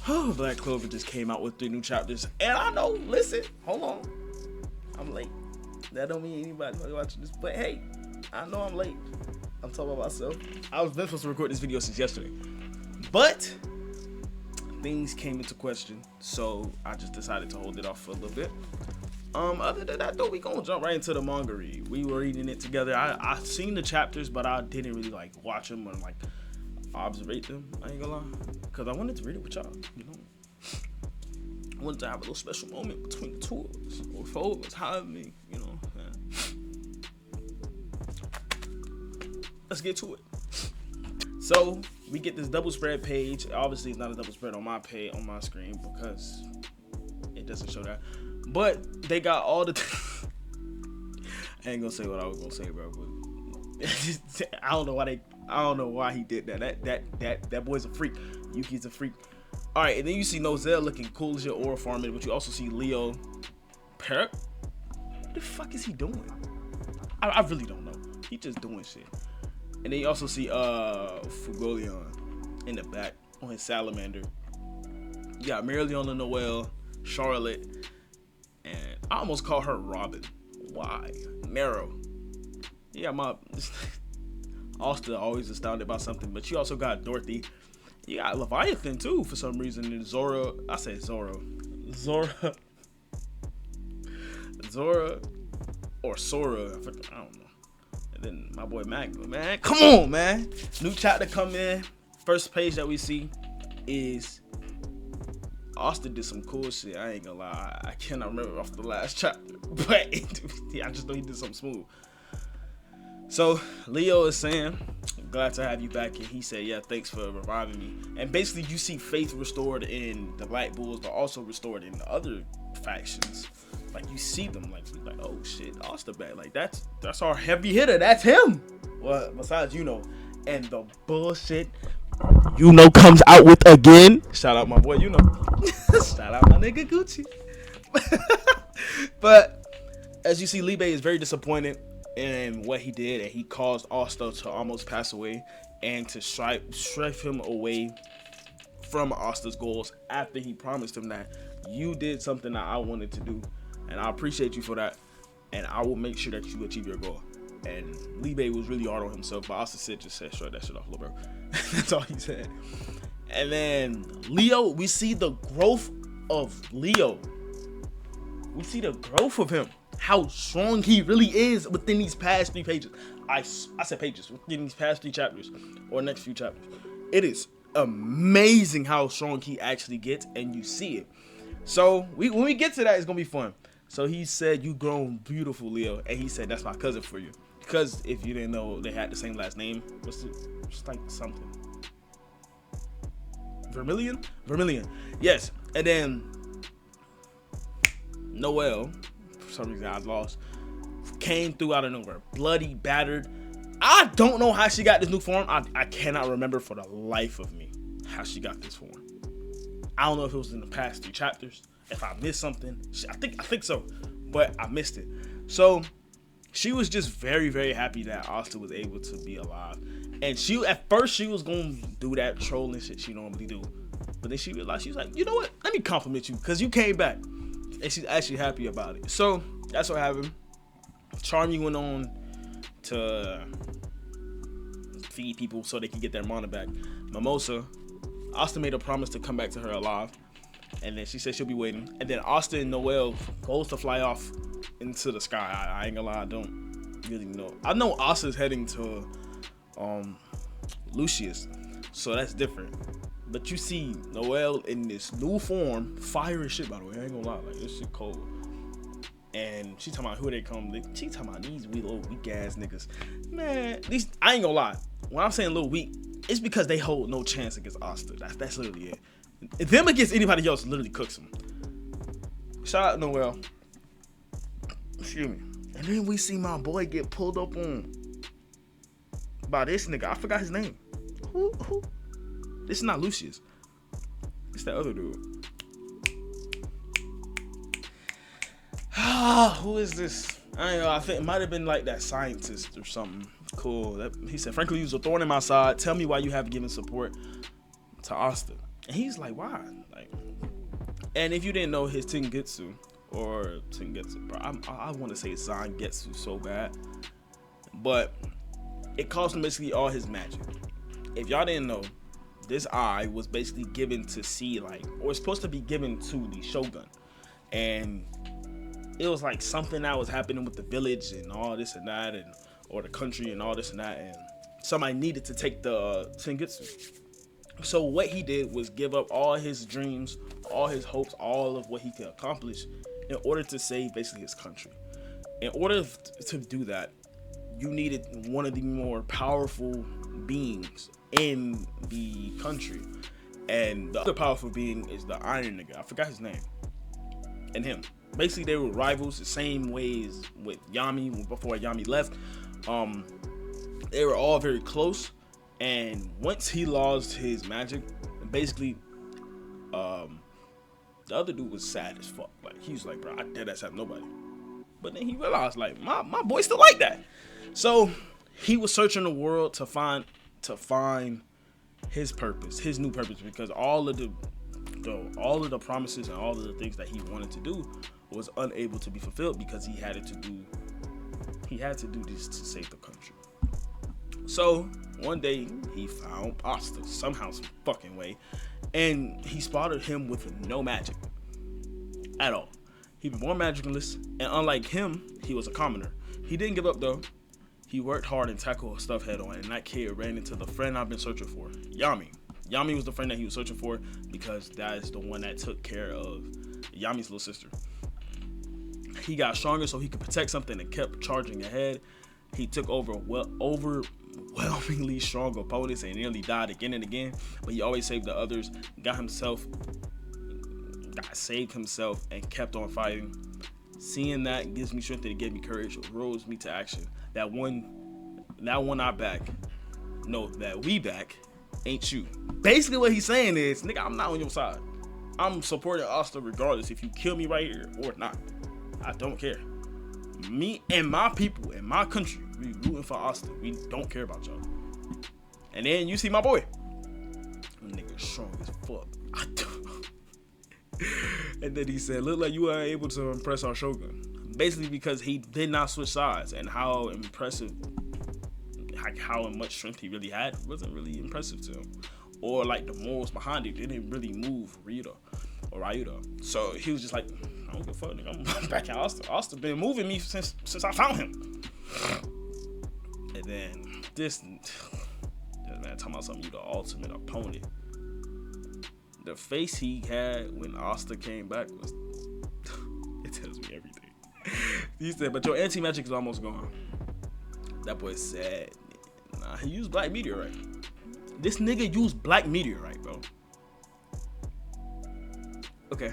Black Clover just came out with 3 new chapters. And I know, listen, hold on. I'm late. That don't mean anybody watching this. But hey, I know I'm late. I'm talking about myself. I was been supposed to record this video since yesterday. But things came into question. So I just decided to hold it off for a little bit. Other than that though, we gonna jump right into the manga read. We were reading it together. I seen the chapters, but I didn't really like watch them or like observe them. I ain't gonna lie, cause I wanted to read it with y'all. You know, I wanted to have a little special moment between the two of us, or 4 of us, however many. You know, let's get to it. So we get this double spread page. Obviously, it's not a double spread on my page on my screen because it doesn't show that. But they got all the. I ain't gonna say what I was gonna say, bro. But I don't know why he did that. That boy's a freak. Yuki's a freak. All right, and then you see Nozel looking cool as your aura farming, but you also see Leo. Parrot. What the fuck is he doing? I really don't know. He just doing shit. And then you also see Fugolion in the back on his salamander. You got Marilyn and Noelle, Charlotte. And I almost call her Robin. Why? Nero. Yeah, my Asta always astounded by something, but you also got Dorothy. You got Leviathan too for some reason. And Zora. I said Zora or Sora. I don't know. And then my boy Magma, man. Come on, man. New chapter come in. First page that we see is Austin did some cool shit. I ain't gonna lie. I cannot remember off the last chapter, but I just know he did something smooth. So Leo is saying, glad to have you back. And he said, yeah, thanks for reviving me. And basically you see faith restored in the Black Bulls, but also restored in the other factions. Like you see them like oh shit, Austin back. Like that's our heavy hitter. That's him. Well, besides, and the bullshit comes out with again. Shout out my boy, Shout out my nigga Gucci. But as you see, Libe is very disappointed in what he did, and he caused Asta to almost pass away and to strife him away from Asta's goals after he promised him that you did something that I wanted to do, and I appreciate you for that, and I will make sure that you achieve your goal. And Libe was really hard on himself, but Asta just said, shut that shit off, little bro. That's all he said. And then Leo, we see the growth of Leo. We see the growth of him. How strong he really is within these past 3 pages. I said pages, within these past 3 chapters, or next few chapters. It is amazing how strong he actually gets, and you see it. So when we get to that, it's gonna be fun. So he said, you grown beautiful, Leo. And he said, that's my cousin for you. Because if you didn't know, they had the same last name. What's it? It's like something. Vermilion? Yes. And then Noelle, for some reason I lost, came through out of nowhere. Bloody, battered. I don't know how she got this new form. I cannot remember for the life of me how she got this form. I don't know if it was in the past 3 chapters. If I missed something. I think so. But I missed it. So she was just very, very happy that Asta was able to be alive. And at first she was going to do that trolling shit she normally do. But then she realized, she was like, you know what? Let me compliment you because you came back. And she's actually happy about it. So that's what happened. Charmy went on to feed people so they can get their mana back. Mimosa, Asta made a promise to come back to her alive. And then she said she'll be waiting. And then Asta and Noelle goes to fly off into the sky. I ain't gonna lie, I don't really know. I know Asta's heading to Lucius, so that's different. But you see Noelle in this new form, fire and shit, by the way. I ain't gonna lie, like this shit cold. And she talking about who they come. She talking about these little weak ass niggas. Man, these, I ain't gonna lie. When I'm saying little weak, it's because they hold no chance against Asta. That's literally it. If them against anybody else literally cooks them. Shout out Noelle. Excuse me. And then we see my boy get pulled up on by this nigga. I forgot his name. Who? This is not Lucius. It's that other dude. Who is this? I don't know. I think it might have been like that scientist or something. Cool. He said, frankly, you was a thorn in my side. Tell me why you haven't given support to Asta. And he's like, why? Like, and if you didn't know his Tengetsu, bro, I want to say Zangetsu so bad, but it cost him basically all his magic. If y'all didn't know, this eye was basically given to see, like, or it's supposed to be given to the shogun, and it was like something that was happening with the village and all this and that, and or the country and all this and that, and somebody needed to take the Tengetsu. So what he did was give up all his dreams, all his hopes, all of what he could accomplish in order to save basically his country. In order to do that, you needed one of the more powerful beings in the country. And the other powerful being is the Iron Nigga. I forgot his name. And him. Basically, they were rivals the same ways with Yami before Yami left. They were all very close. And once he lost his magic, basically, the other dude was sad as fuck. Like, he was like, bro, I deadass have nobody. But then he realized, like, my boy still like that. So he was searching the world to find his purpose, his new purpose, because all of the promises and all of the things that he wanted to do was unable to be fulfilled because he had to do this to save the country. So one day he found Asta somehow, some fucking way, and he spotted him with no magic at all. He was more magicless, and unlike him, he was a commoner. He didn't give up though. He worked hard and tackled stuff head on, and that kid ran into the friend I've been searching for, Yami. Yami was the friend that he was searching for because that is the one that took care of Yami's little sister. He got stronger so he could protect something and kept charging ahead. He took overwhelmingly strong opponents and nearly died again and again, but he always saved the others, saved himself and kept on fighting. Seeing that gives me strength and it gave me courage, rose me to action. That one I back, no, that we back ain't you. Basically what he's saying is, nigga, I'm not on your side. I'm supporting Asta regardless if you kill me right here or not. I don't care. Me and my people in my country, we rooting for Asta. We don't care about y'all. And then you see my boy. Nigga strong as fuck. And then he said, look like you were able to impress our shogun. Basically because he did not switch sides, and how much strength he really had wasn't really impressive to him. Or like the morals behind it didn't really move Ryuta. So he was just like, I don't give a fuck, nigga. I'm back at Asta. Asta been moving me since I found him. And then this man talking about something, you the ultimate opponent. The face he had when Asta came back was it tells me everything. He said, but your anti-magic is almost gone. That boy said, nah, he used black meteorite. This nigga used black meteorite, bro. Okay.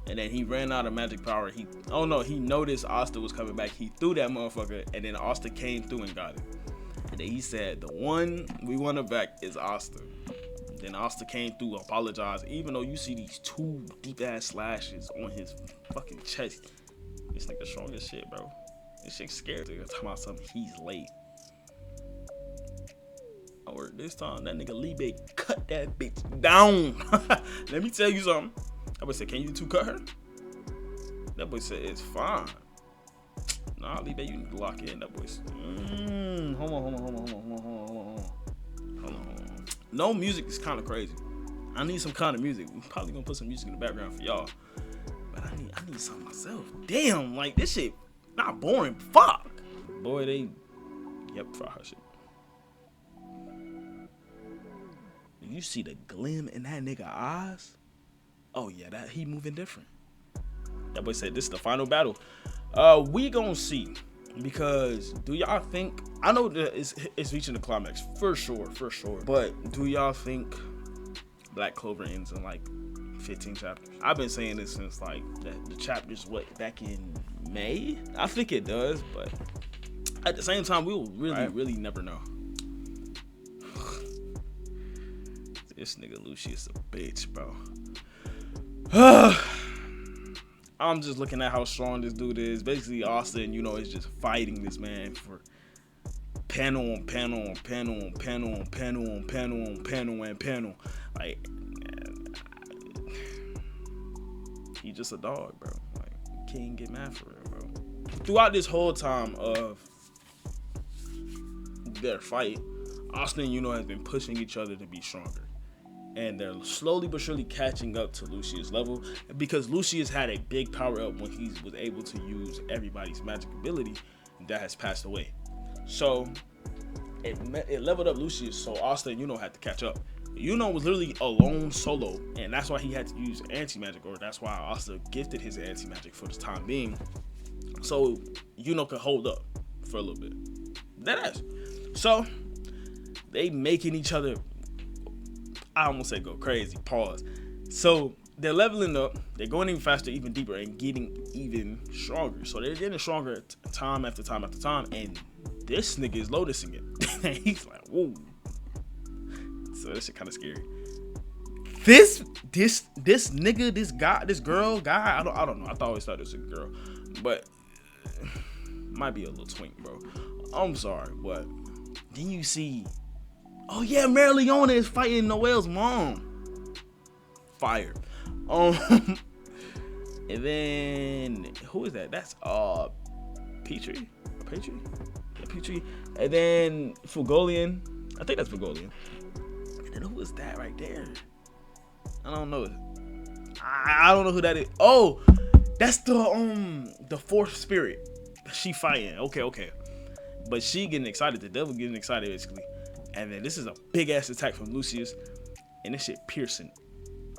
And then he ran out of magic power. He noticed Asta was coming back. He threw that motherfucker, and then Asta came through and got it. And then he said, the one we want her back is Asta. Then Asta came through, apologized, even though you see these 2 deep ass slashes on his fucking chest. This nigga strong as shit, bro. This shit's scared. They're talking about something, he's late. Or this time, that nigga Libe cut that bitch down. Let me tell you something. That boy said, can you 2 cut her? That boy said, it's fine. Nah, Libe, you need to lock in. That boy said, hold on. No music is kind of crazy. I need some kind of music. We're probably gonna put some music in the background for y'all. But I need something myself. Damn, like this shit not boring. Fuck. Boy, try her shit. You see the gleam in that nigga eyes? Oh yeah, that he moving different. That boy said this is the final battle. We gonna see. Because do y'all think, I know that it's reaching the climax for sure, but do y'all think Black Clover ends in like 15 chapters? I've been saying this since like the chapters back in May. I think it does, but at the same time we will really never know. This nigga Lucius a bitch, bro. I'm just looking at how strong this dude is. Basically, Austin, is just fighting this man for panel on panel on panel on panel on panel on panel on panel and panel. Like, he just a dog, bro. Like, can't get mad for it, bro. Throughout this whole time of their fight, Austin and Yuno has been pushing each other to be stronger. And they're slowly but surely catching up to Lucius' level, because Lucius had a big power up when he was able to use everybody's magic ability that has passed away. So it leveled up Lucius, so Austin and Yuno had to catch up. Yuno was literally alone solo, and that's why he had to use anti-magic, or that's why Austin gifted his anti-magic for the time being, so Yuno could hold up for a little bit. Deadass. So they making each other, I almost said go crazy, pause. So they're leveling up, they're going even faster, even deeper, and getting even stronger. So they're getting stronger time after time after time, and this nigga is noticing it. And he's like, whoa. So this shit kind of scary. This nigga, this guy, this girl, guy, I don't know. I always thought it was a girl, but might be a little twink, bro. I'm sorry, but then you see, oh yeah, Mary Leona is fighting Noel's mom. Fire. And then who is that? That's Petrie. Yeah, Petrie. And then Fugolian. I think that's Fugolian. And then who is that right there? I don't know. I don't know who that is. Oh, that's the fourth spirit. She fighting. Okay. But she getting excited. The devil getting excited basically. And then this is a big ass attack from Lucius, and this shit piercing.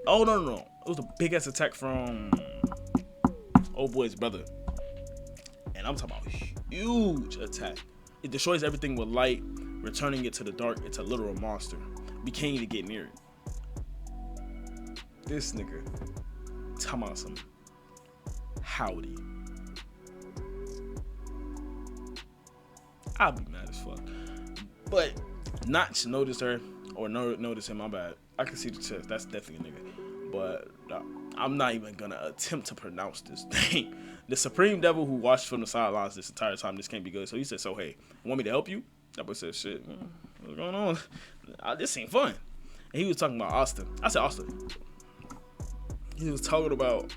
Oh no! It was a big ass attack from old boy's brother, and I'm talking about huge attack. It destroys everything with light, returning it to the dark. It's a literal monster. We can't even get near it. This nigga talking about some howdy. I'll be mad as fuck, but not to notice her or notice him. My bad. I can see the chest. That's definitely a nigga. But I'm not even gonna attempt to pronounce this thing. The Supreme Devil who watched from the sidelines this entire time. This can't be good. So he said, "So hey, want me to help you?" That boy said, "Shit, what's going on? This ain't fun." And he was talking about Austin. I said, "Austin." He was talking about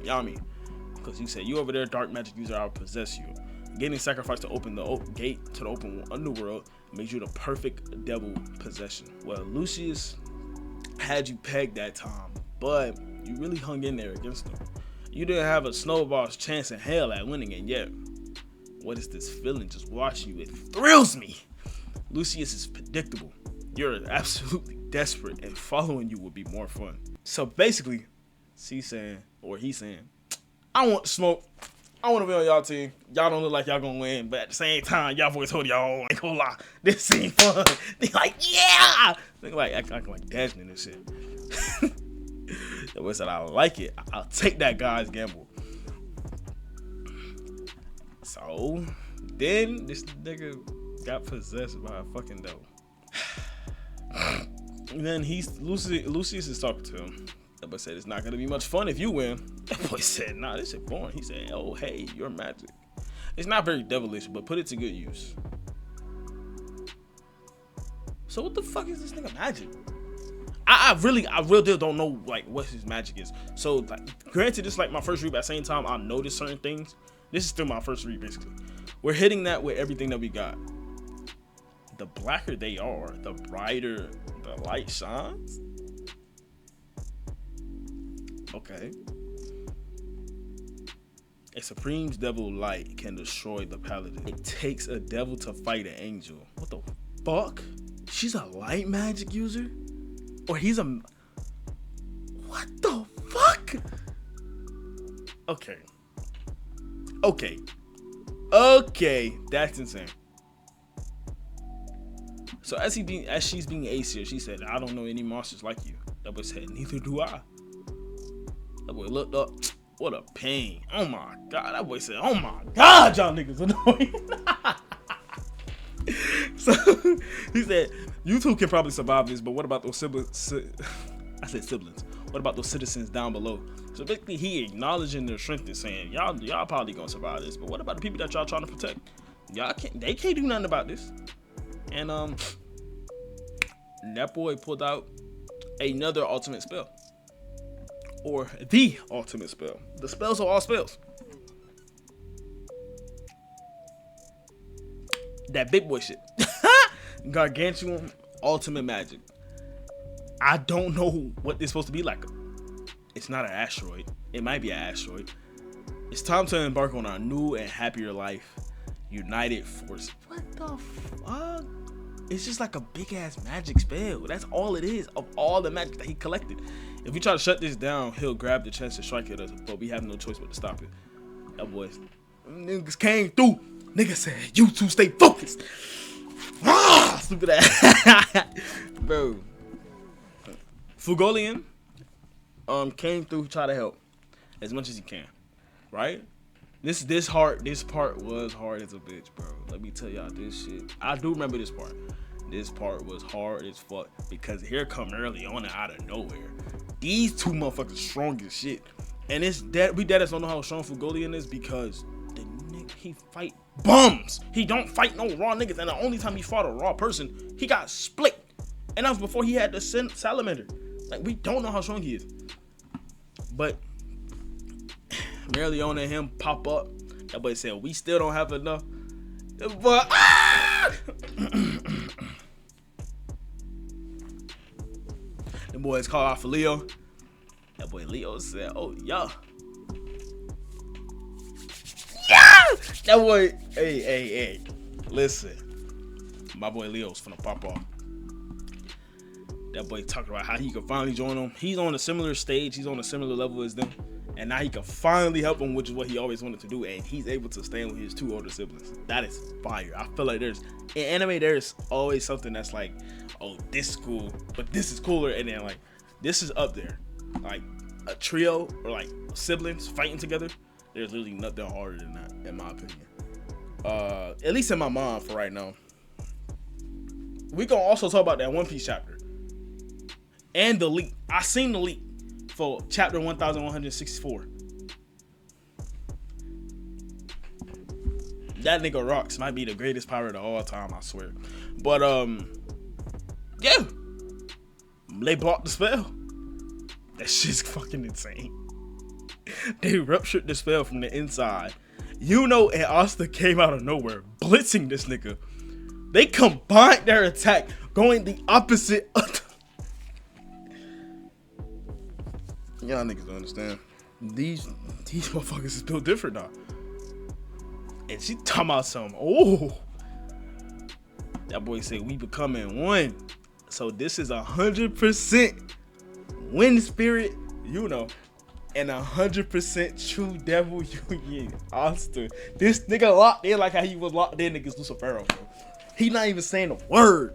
Yami, because he said, "You over there, dark magic user, I'll possess you. Getting sacrificed to open the gate to the open underworld makes you the perfect devil possession." Well, Lucius had you pegged that time, but you really hung in there against him. You didn't have a snowball's chance in hell at winning, and yet, what is this feeling just watching you? It thrills me. Lucius is predictable. You're absolutely desperate, and following you would be more fun. So basically, he's saying, I want to smoke. I want to be on y'all team. Y'all don't look like y'all gonna win, but at the same time, y'all boys told y'all, ain't gonna lie, this ain't fun. They like, yeah! They like acting like Desmond and shit. The boy said, I like it. I'll take that guy's gamble. So then this nigga got possessed by a fucking devil. And then Lucius is talking to him. That boy said, it's not gonna be much fun if you win. That boy said, nah, this shit boring. He said, oh, hey, your magic. It's not very devilish, but put it to good use. So what the fuck is this nigga magic? I really don't know like what his magic is. So like, granted, this is like my first read, but at the same time, I noticed certain things. This is still my first read, basically. We're hitting that with everything that we got. The blacker they are, the brighter the light shines. Okay. A Supreme's devil light can destroy the paladin. It takes a devil to fight an angel. What the fuck? She's a light magic user? Or he's a... What the fuck? Okay, that's insane. So as she's being ace here, she said, I don't know any monsters like you. That boy said, neither do I. That boy looked up. What a pain. Oh my god. That boy said, oh my god, y'all niggas annoying. So he said, you two can probably survive this, but what about those siblings? I said siblings. What about those citizens down below? So basically he acknowledging their strength and saying, y'all probably gonna survive this, but what about the people that y'all trying to protect? They can't do nothing about this. And that boy pulled out another ultimate spell. Or the ultimate spell. The spells of all spells. That big boy shit. Gargantuan ultimate magic. I don't know what this is supposed to be like. It's not an asteroid. It might be an asteroid. It's time to embark on a new and happier life. United force. What the fuck? It's just like a big ass magic spell. That's all it is of all the magic that he collected. If we try to shut this down, he'll grab the chance to strike at us, but we have no choice but to stop it. That boy, niggas came through. Niggas said, you two stay focused. Ah, stupid ass. Bro. Fugolian came through, try to help as much as he can. Right? This part was hard as a bitch, bro. Let me tell y'all this shit. I do remember this part. This part was hard as fuck because here come early on out of nowhere. These two motherfuckers strong as shit. And it's that we deadass don't know how strong Fugolian is because the nigga he fight bums. He don't fight no raw niggas. And the only time he fought a raw person, he got split. And that was before he had the salamander. Like, we don't know how strong he is. But Merleona and him pop up. That boy said, we still don't have enough. But the boys called out for Leo. That boy Leo said, oh, yeah. Yeah! That boy, hey. Listen. My boy Leo's finna pop off. That boy talking about how he could finally join them. He's on a similar stage. He's on a similar level as them. And now he can finally help him, which is what he always wanted to do. And he's able to stand with his two older siblings. That is fire. I feel like in anime, there's always something that's like, oh, this is cool, but this is cooler. And then like, this is up there. Like a trio or like siblings fighting together. There's literally nothing harder than that, in my opinion. At least in my mind for right now. We gonna also talk about that One Piece chapter. And the leak. I seen the leak for chapter 1164. That nigga rocks. Might be the greatest pirate of all time, I swear. But yeah. They blocked the spell. That shit's fucking insane. They ruptured the spell from the inside. Yuno and Asta came out of nowhere, blitzing this nigga. They combined their attack, going the opposite of y'all niggas don't understand. These motherfuckers is built different now. And she talking about something. Oh, that boy said we becoming one. So this is 100% wind spirit, and 100% true devil union. Austin, this nigga locked in like how he was locked in against Lucifero. He not even saying a word.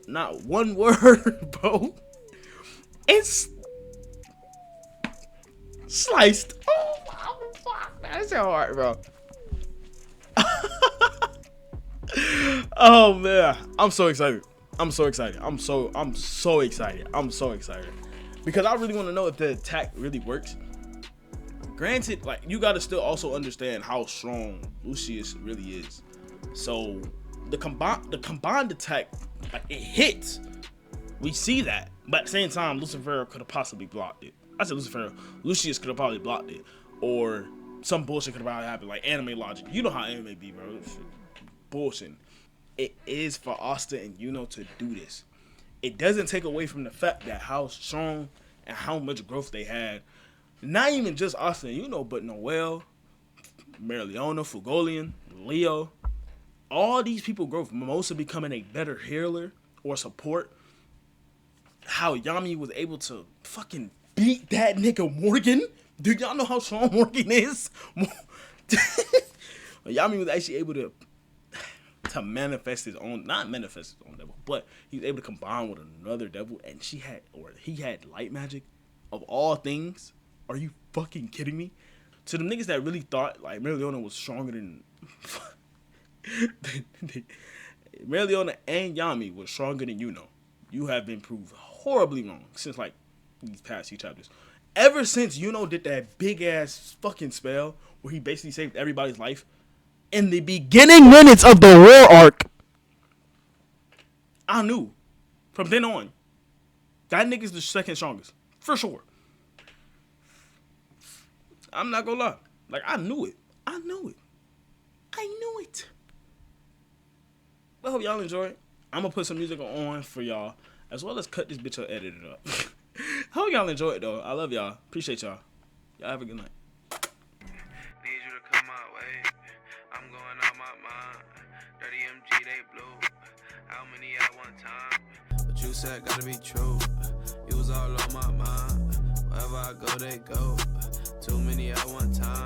Not one word, bro. It's sliced. Oh, fuck. That's so hard, bro. Oh man, I'm so excited. I'm so excited because I really want to know if the attack really works. Granted, like, you gotta still also understand how strong Lucius really is. So the combined attack, like, it hits. We see that, but at the same time, Lucifer could have possibly blocked it. I said Lucifer. Lucius could have probably blocked it, or some bullshit could have probably happened, like anime logic. You know how anime be, bro. Bullshit. It is for Asta and Yuno to do this. It doesn't take away from the fact that how strong and how much growth they had. Not even just Asta and Yuno, but Noelle, Merleona, Fugolian, Leo. All these people grow from Mimosa becoming a better healer or support. How Yami was able to fucking beat that nigga Morgan. Do y'all know how strong Morgan is? Yami was actually able to manifest his own, not manifest his own devil, but he was able to combine with another devil, and he had light magic of all things. Are you fucking kidding me? To the niggas that really thought like Merleona was stronger than Merleona and Yami was stronger than Yuno. You have been proved horribly wrong since like these past few chapters. Ever since Yuno did that big ass fucking spell where he basically saved everybody's life, in the beginning minutes of the war arc, I knew from then on that nigga's the second strongest for sure. I'm not gonna lie. Like, I knew it. I knew it. I hope y'all enjoy it. I'm gonna put some music on for y'all, as well as cut this bitch up, edit it up. I hope y'all enjoy it though. I love y'all. Appreciate y'all. Y'all have a good night. Need you to come my way. I'm going out my mind. Dirty MG, they blue. How many at one time? But you said gotta be true. You was all on my mind. Wherever I go, they go. Too many at one time.